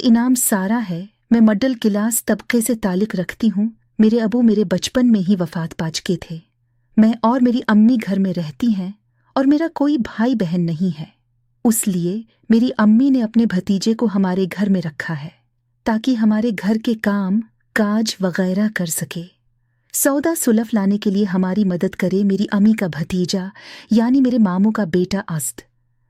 इनाम सारा है। मैं मिडिल क्लास तबके से ताल्लुक़ रखती हूँ। मेरे अबू मेरे बचपन में ही वफ़ात पा चुके थे। मैं और मेरी अम्मी घर में रहती हैं और मेरा कोई भाई बहन नहीं है। उसलिए मेरी अम्मी ने अपने भतीजे को हमारे घर में रखा है ताकि हमारे घर के काम काज वगैरह कर सके। सौदा सुलफ लाने के लिए हमारी मदद करे मेरी अम्मी का भतीजा यानी मेरे मामू का बेटा अस्त।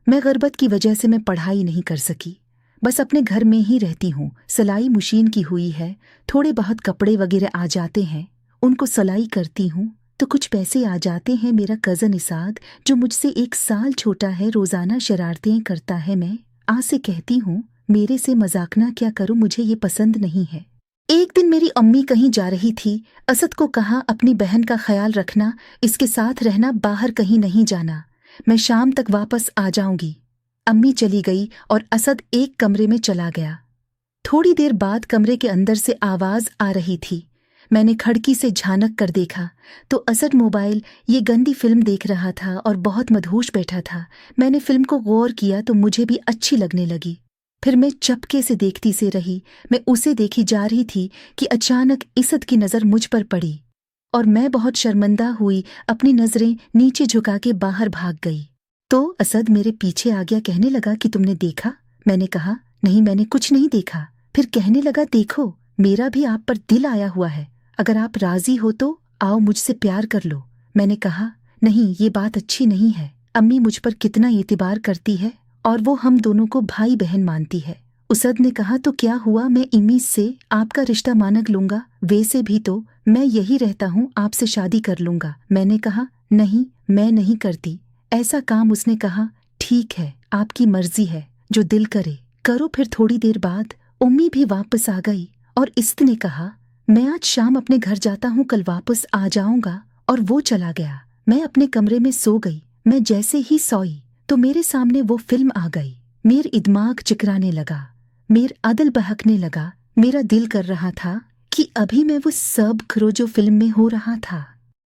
मैं गुर्बत की वजह से मैं पढ़ाई नहीं कर सकी, बस अपने घर में ही रहती हूँ। सिलाई मशीन की हुई है, थोड़े बहुत कपड़े वगैरह आ जाते हैं, उनको सिलाई करती हूँ तो कुछ पैसे आ जाते हैं। मेरा कज़न इसाद जो मुझसे 1 साल छोटा है रोज़ाना शरारतें करता है। मैं आज से कहती हूँ मेरे से मजाक ना क्या करो, मुझे ये पसंद नहीं है। एक दिन मेरी अम्मी कहीं जा रही थी। असद को कहा अपनी बहन का ख्याल रखना, इसके साथ रहना, बाहर कहीं नहीं जाना, मैं शाम तक वापस आ जाऊंगी। अम्मी चली गई और असद एक कमरे में चला गया। थोड़ी देर बाद कमरे के अंदर से आवाज़ आ रही थी। मैंने खिड़की से झांक कर देखा तो असद मोबाइल ये गंदी फिल्म देख रहा था और बहुत मदहोश बैठा था। मैंने फिल्म को गौर किया तो मुझे भी अच्छी लगने लगी। फिर मैं चपके से देखती से रही। मैं उसे देखी जा रही थी कि अचानक इसद की नज़र मुझ पर पड़ी और मैं बहुत शर्मिंदा हुई, अपनी नज़रें नीचे झुका के बाहर भाग गई। तो असद मेरे पीछे आ गया, कहने लगा कि तुमने देखा? मैंने कहा नहीं, मैंने कुछ नहीं देखा। फिर कहने लगा देखो, मेरा भी आप पर दिल आया हुआ है, अगर आप राजी हो तो आओ मुझसे प्यार कर लो। मैंने कहा नहीं, ये बात अच्छी नहीं है। अम्मी मुझ पर कितना एतबार करती है और वो हम दोनों को भाई बहन मानती है। उसद ने कहा तो क्या हुआ, मैं इमी से आपका रिश्ता मानग लूंगा, वैसे भी तो मैं यही रहता हूँ, आपसे शादी कर लूंगा। मैंने कहा नहीं, मैं नहीं करती ऐसा काम। उसने कहा ठीक है, आपकी मर्जी है, जो दिल करे करो। फिर थोड़ी देर बाद उम्मी भी वापस आ गई और इस्त ने कहा मैं आज शाम अपने घर जाता हूँ, कल वापस आ जाऊंगा। और वो चला गया। मैं अपने कमरे में सो गई। मैं जैसे ही सोई तो मेरे सामने वो फिल्म आ गई। मेरा दिमाग चिकराने लगा, मेरा अदल बहकने लगा। मेरा दिल कर रहा था कि अभी मैं वो सब करो जो फिल्म में हो रहा था।